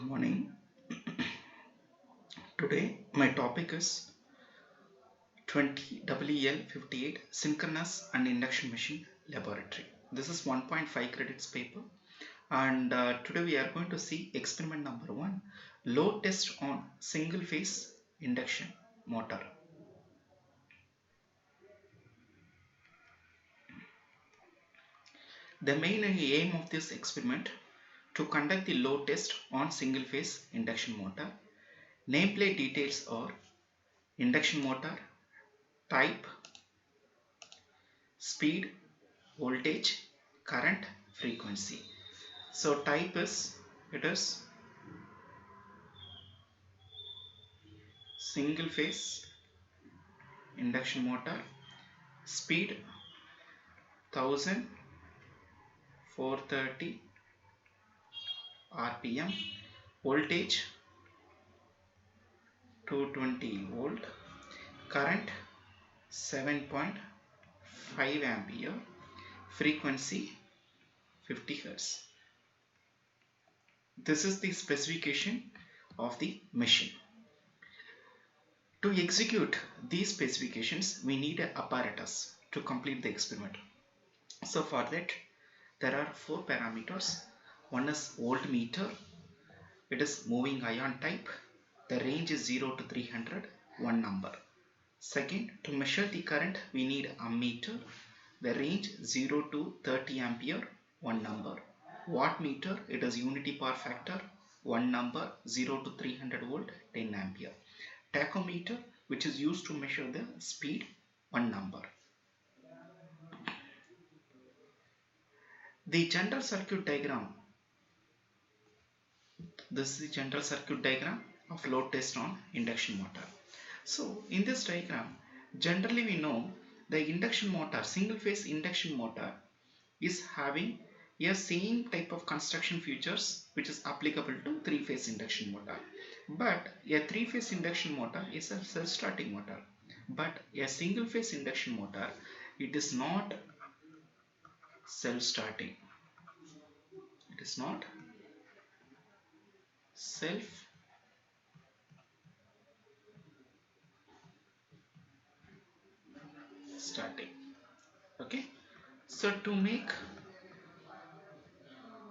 Morning. Today my topic is 20EL58 Synchronous and Induction Machine Laboratory. This is 1.5 credits paper, and today we are going to see experiment number 1, load test on single phase induction motor. The main aim of this experiment to conduct the load test on single phase induction motor. Nameplate details are induction motor, type, speed, voltage, current, frequency. So type is, it is single phase induction motor, speed 1430 rpm, voltage 220 volt, current 7.5 ampere, frequency 50 hertz. This is the specification of the machine. To execute these specifications, we need an apparatus to complete the experiment. So for that, there are 4 parameters. One is voltmeter. It is moving ion type. The range is 0 to 300, one number. Second, to measure the current, we need ammeter. The range 0 to 30 ampere, one number. Wattmeter, it is unity power factor, one number, 0 to 300 volt, 10 ampere. Tachometer, which is used to measure the speed, one number. The general circuit diagram. This is the general circuit diagram of load test on induction motor. So in this diagram, generally we know the induction motor, single phase induction motor is having a same type of construction features which is applicable to 3-phase induction motor. But a 3-phase induction motor is a self-starting motor. But a single phase induction motor, it is not self-starting. It is not self-starting. Okay. So to make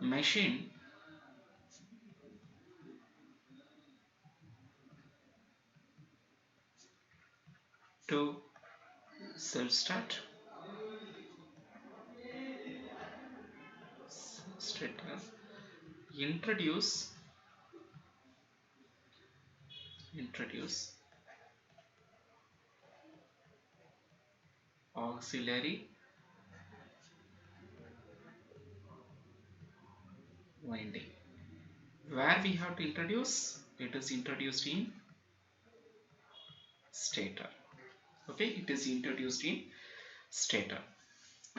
machine to self-start, introduce auxiliary winding. Where we have to introduce, it is introduced in stator. Okay, it is introduced in stator.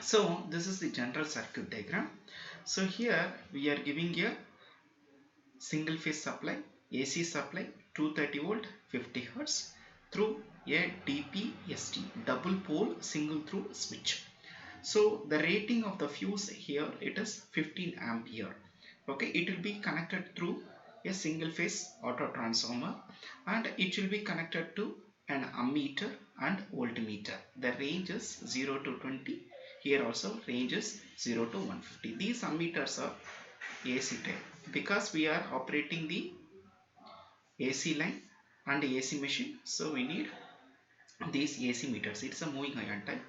So this is the general circuit diagram. So here we are giving a single phase supply, AC supply, 230 volt, 50 hertz through a DPST, double pole single through switch. So the rating of the fuse here, it is 15 ampere. Okay, it will be connected through a single phase auto transformer, and it will be connected to an ammeter and voltmeter. The range is 0 to 20. Here also range is 0 to 150. These ammeters are AC type because we are operating the AC line and AC machine, so we need these AC meters. It's a moving ion type.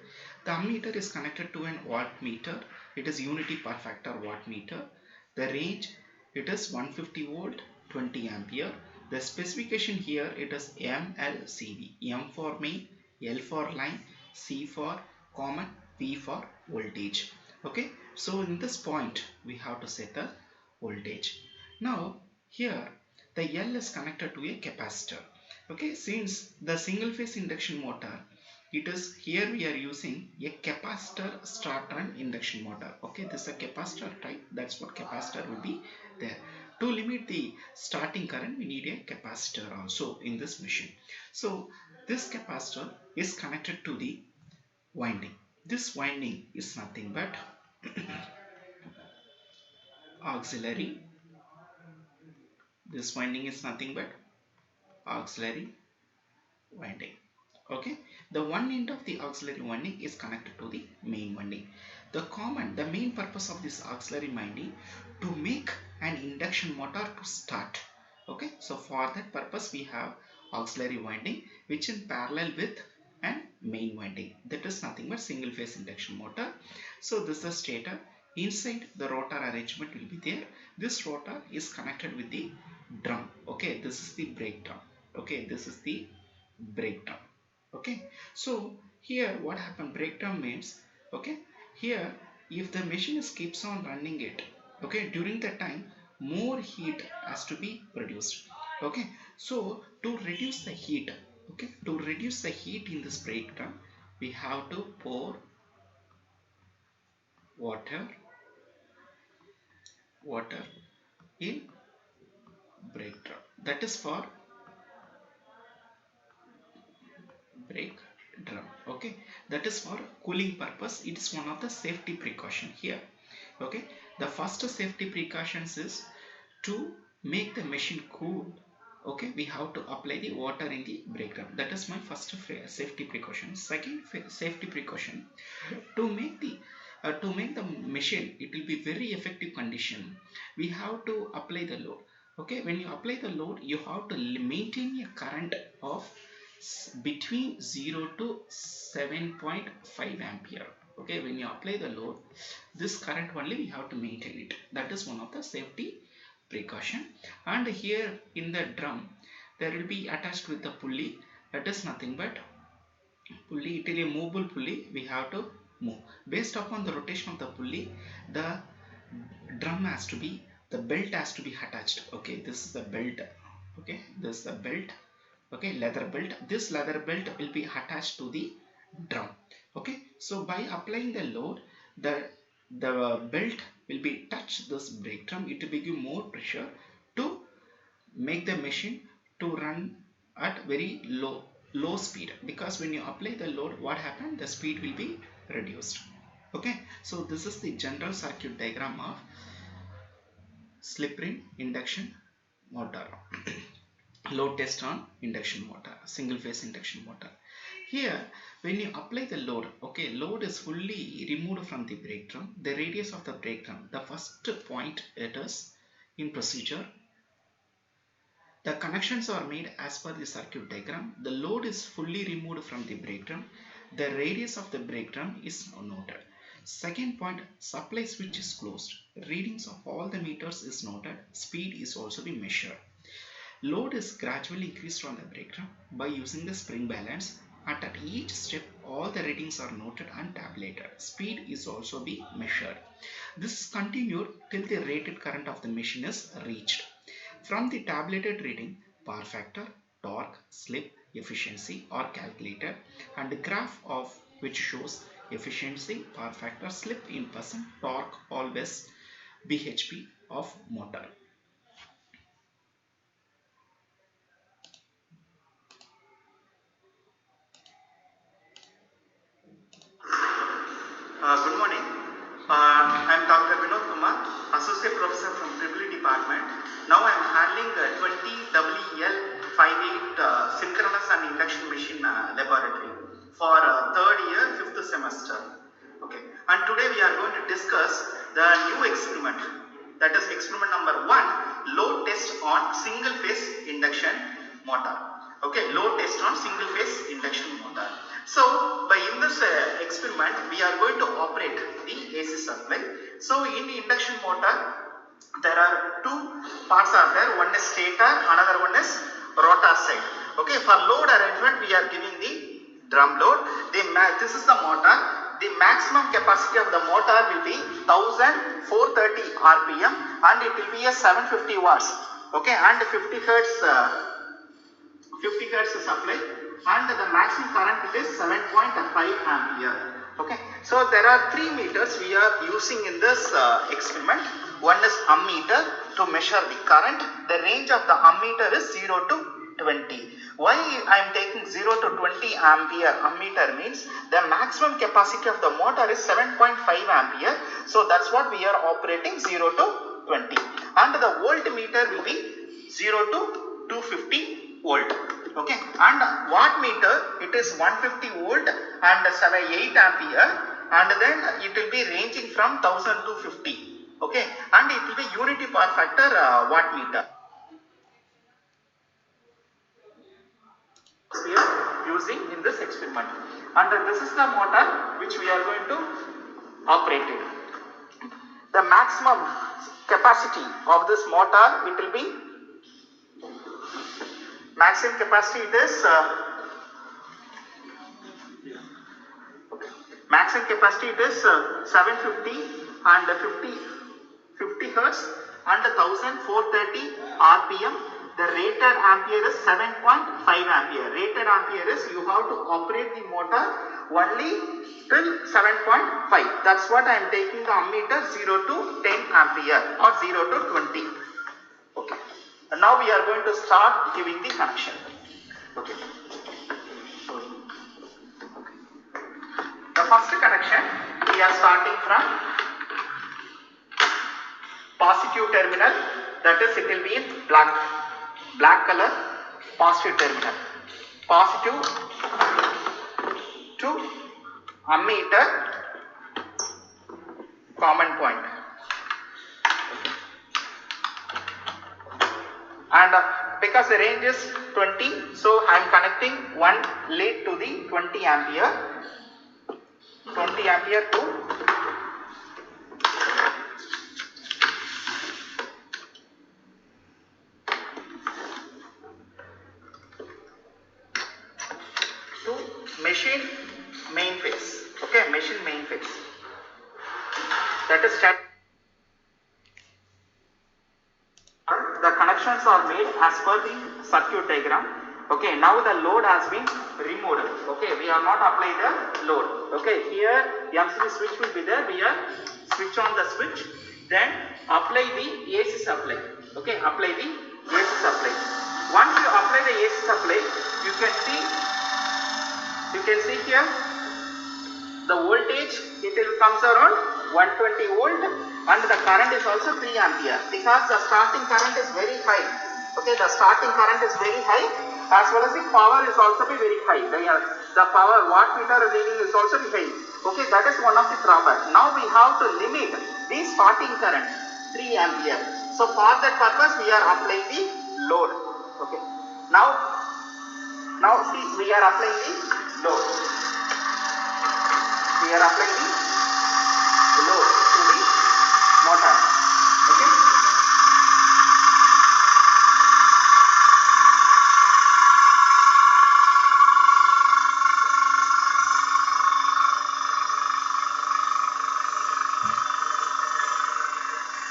The ammeter is connected to an wattmeter. It is unity power factor wattmeter. The range, it is 150 volt, 20 ampere. The specification here, it is MLCV. M for main, L for line, C for common, V for voltage. Okay, so in this point we have to set the voltage. Now here the L is connected to a capacitor. Okay, since the single phase induction motor, it is here we are using a capacitor starter induction motor. Okay, this is a capacitor type. That's what capacitor will be there. To limit the starting current, we need a capacitor also in this machine. So this capacitor is connected to the winding. This winding is nothing but auxiliary This winding is nothing but auxiliary winding. Okay, the one end of the auxiliary winding is connected to the main winding. The main purpose of this auxiliary winding to make an induction motor to start. Okay, so for that purpose we have auxiliary winding which in parallel with an main winding, that is nothing but single phase induction motor. So this is the stator. Inside the rotor arrangement will be there. This rotor is connected with the drum. Okay, this is the brake drum. Okay, this is the brake drum. Okay, so here what happened, breakdown means, okay, here if the machine is keeps on running it, okay, during that time more heat has to be produced. Okay, so to reduce the heat, okay, to reduce the heat in this breakdown, we have to pour water in breakdown, that is for brake drum. Okay, that is for cooling purpose. It is one of the safety precaution here. Okay, the first safety precautions is to make the machine cool. Okay, we have to apply the water in the brake drum. That is my first safety precaution. Second safety precaution, to make the machine it will be very effective condition, we have to apply the load. Okay, when you apply the load you have to maintain a current of between 0 to 7.5 ampere. Okay, when you apply the load, this current only we have to maintain it. That is one of the safety precaution. And here in the drum there will be attached with the pulley, that is nothing but pulley. It is a movable pulley, we have to move based upon the rotation of the pulley. The drum has to be, the belt has to be attached. Okay, this is the belt. Okay, this is the belt. Okay, leather belt. This leather belt will be attached to the drum. Okay, so by applying the load, the belt will be touch this brake drum. It will give more pressure to make the machine to run at very low speed, because when you apply the load, what happened, the speed will be reduced. Okay, so this is the general circuit diagram of slip ring induction motor. Load test on induction motor, single phase induction motor. Here when you apply the load, okay, load is fully removed from the brake drum. The radius of the brake drum, the first point it is in procedure, the connections are made as per the circuit diagram. The load is fully removed from the brake drum. The radius of the brake drum is noted. Second point, supply switch is closed. Readings of all the meters is noted. Speed is also be measured. Load is gradually increased on the brake drum by using the spring balance, and at each step all the readings are noted and tabulated. Speed is also be measured. This is continued till the rated current of the machine is reached. From the tabulated reading, power factor, torque, slip, efficiency are calculated, and the graph of which shows efficiency, power factor, slip in percent, torque, always bhp of motor. Good morning. I am Dr. Vinod Kumar, Associate Professor from EEE Department. Now I am handling the 20WL58 Synchronous and Induction Machine Laboratory for 3rd year, 5th semester. Okay. And today we are going to discuss the new experiment. That is experiment number 1, load test on single phase induction motor. Okay, load test on single phase induction motor. So by in this experiment we are going to operate the AC supply. So in the induction motor there are two parts are there. One is stator, another one is rotor side. Okay, for load arrangement we are giving the drum load. This is the motor. The maximum capacity of the motor will be 1430 RPM and it will be a 750 watts. Okay, and 50 hertz supply, and the maximum current is 7.5 ampere. Okay, so there are 3 meters we are using in this experiment. One is ammeter to measure the current. The range of the ammeter is 0 to 20. Why I am taking 0 to 20 ampere ammeter means the maximum capacity of the motor is 7.5 ampere. So that's what we are operating 0 to 20. And the voltmeter will be 0 to 250 volt. Okay, and wattmeter, it is 150 volt and 8 ampere, and then it will be ranging from 1000 to 50. Okay, and it will be unity power factor wattmeter. We are using in this experiment, and this is the motor which we are going to operate it. The maximum capacity of this motor, it will be maximum capacity, it is maximum capacity, it is 750 and 50 hertz and 1430 rpm. The rated ampere is 7.5 ampere. Rated ampere is you have to operate the motor only till 7.5. That's what I am taking the ammeter 0 to 10 ampere or 0 to 20. Okay. And now we are going to start giving the connection. Okay. The first connection, we are starting from positive terminal, that is it will be in black color, positive terminal, positive to ammeter common point. And because the range is 20, so I am connecting one lead to the 20 ampere to machine main phase. Okay, machine main phase. That is step. The connections are made as per the circuit diagram. Okay, now the load has been removed. Okay, we are not applying the load. Okay, here the MCB switch will be there. We are switch on the switch, then apply the AC supply. Okay, apply the AC supply. Once you apply the AC supply, you can see here the voltage, it will comes around 120 volt, and the current is also 3 ampere because the starting current is very high. Okay, the starting current is very high, as well as the power is also be very high. The power wattmeter reading is also be high. Okay, that is one of the drawback. Now we have to limit the starting current 3 ampere. So for that purpose we are applying the load. Okay, now see, we are applying the load. We are applying the load to the motor. Okay.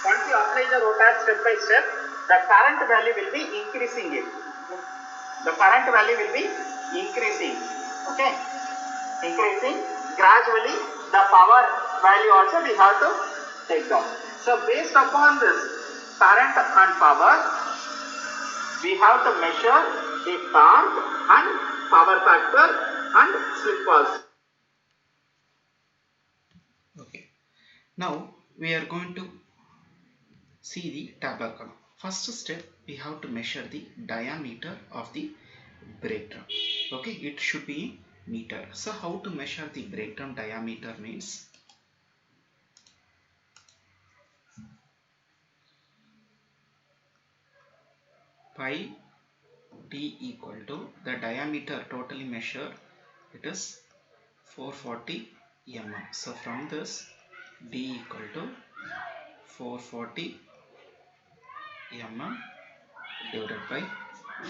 Once you apply the rotor step by step, the current value will be increasing it. The current value will be increasing. Okay, increasing gradually. The power value also we have to take down. So based upon this current and power, we have to measure the torque and power factor and slip also. Okay, now we are going to see the tabular column. First step, we have to measure the diameter of the brake drum. Okay, it should be in meter. So how to measure the brake drum diameter means pi d equal to the diameter totally measured, it is 440 mm. So from this d equal to 440 mm divided by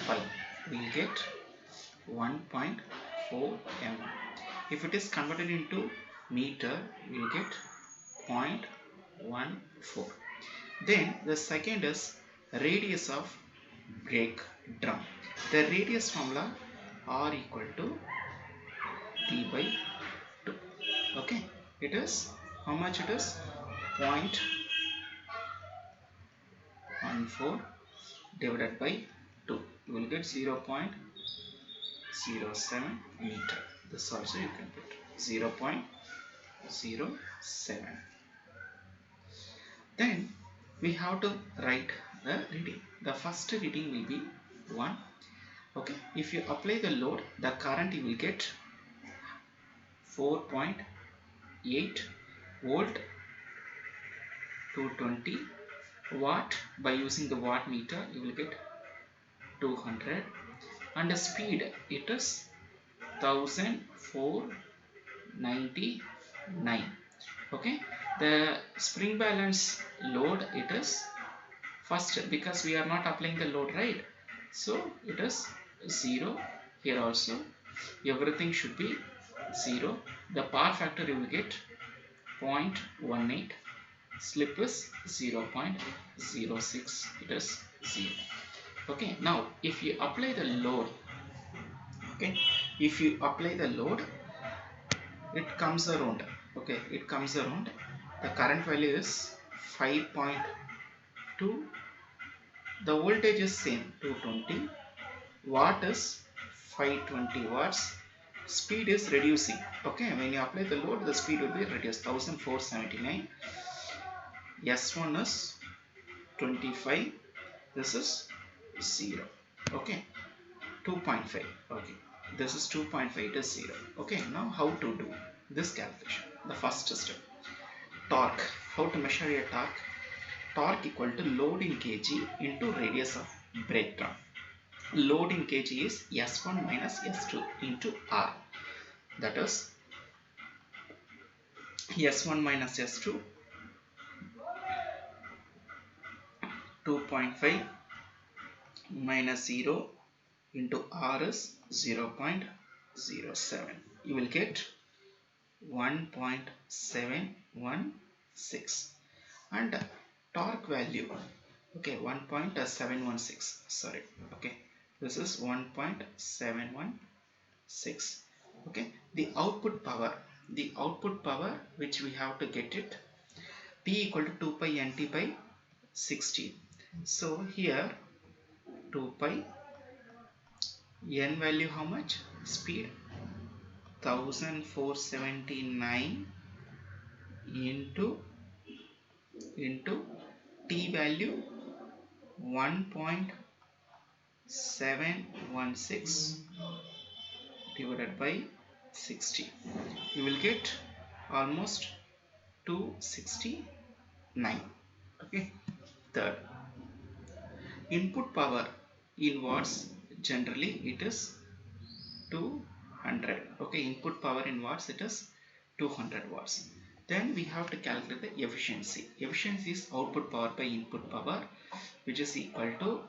5, we will get 1.4 mm. If it is converted into meter, we will get 0.14. Then the second is radius of brake drum. The radius formula R equal to D by 2. Okay, it is how much? It is 0.14 divided by 2. You will get 0.07 meter. This also you can put 0.07. Then we have to write the reading. The first reading will be 1. Okay, if you apply the load, the current you will get 4.8 volt, 220 watt. By using the watt meter you will get 200, and the speed it is 1499. Okay, the spring balance load it is first, because we are not applying the load, right? So it is 0. Here also everything should be 0. The power factor you will get 0.18. Slip is 0.06. It is 0. Okay, now if you apply the load, okay, if you apply the load, it comes around, okay, it comes around, the current value is 5.2. The voltage is same, 220. Watt is 520 watts. Speed is reducing. Okay, when you apply the load, the speed will be reduced, 1479. S1 is 25. This is 0. Okay, 2.5. Okay, this is 2.5, it is 0. Okay, now how to do this calculation? The first step, torque. How to measure a torque? Torque equal to load in kg into radius of breakdown. Load in kg is S1 minus S2 into R. That is S1 minus S2, 2.5 minus 0 into R is 0.07. You will get 1.716, and torque value, okay, 1.716, sorry, okay, this is 1.716. okay, the output power which we have to get it, P equal to 2 pi nt by 60. So here 2 pi, n value how much? Speed 1479 into t value 1.716 divided by 60. You will get almost 269. Okay, third, input power in watts, generally it is 200. Okay, input power in watts it is 200 watts. Then we have to calculate the efficiency. Efficiency is output power by input power, which is equal to,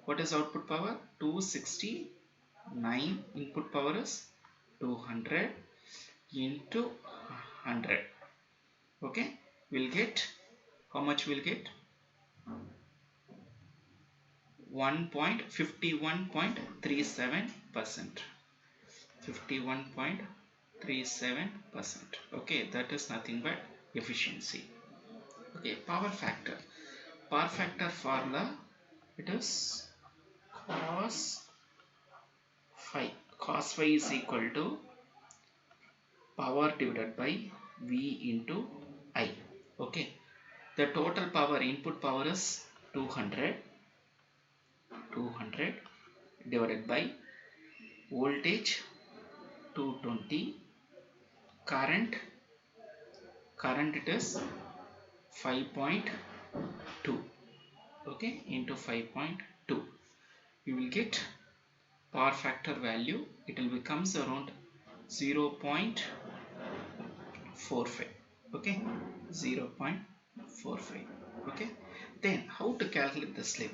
what is output power? 269. Input power is 200 into 100. Okay, we'll get, how much we'll get? 51.37%. 51.37%. Okay, that is nothing but efficiency. Okay, power factor. Power factor formula, it is cos phi. Cos phi is equal to power divided by V into I. Okay, the total power, input power is 200 divided by voltage 220, current it is 5.2, okay, into 5.2. you will get power factor value, it will becomes around 0.45. okay, 0.45. okay, then how to calculate the slip?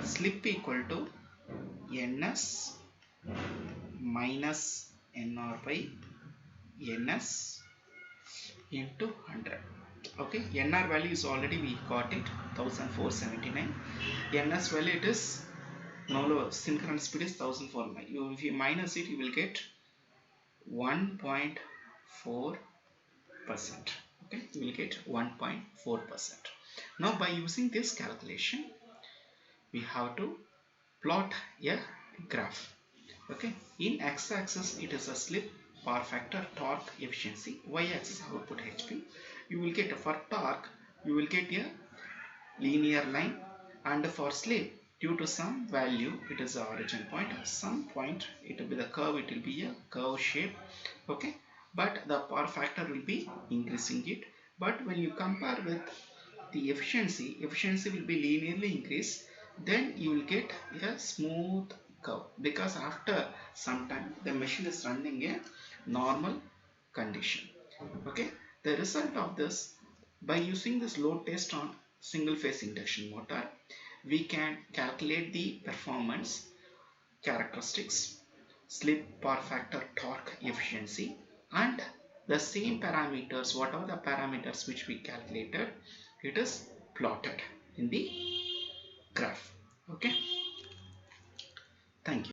Slip equal to ns minus nr by ns into 100. okay, nr value is already we got it, 1479. ns value it is no lower, synchronous speed is 1400. If you minus it, you will get 1.4%. okay, you will get 1.4%. now by using this calculation, we have to plot a graph. okay, in x-axis it is a slip, power factor, torque, efficiency. Y-axis output HP. You will get, for torque you will get a linear line, and for slip, due to some value, it is the origin point, some point it will be the curve, it will be a curve shape, okay, but the power factor will be increasing it. But when you compare with the efficiency will be linearly increase, then you will get a smooth curve, because after some time the machine is running a normal condition. Okay, the result of this, by using this load test on single phase induction motor, we can calculate the performance characteristics, slip, power factor, torque, efficiency, and the same parameters, whatever the parameters which we calculated, it is plotted in the graph. Okay, thank you.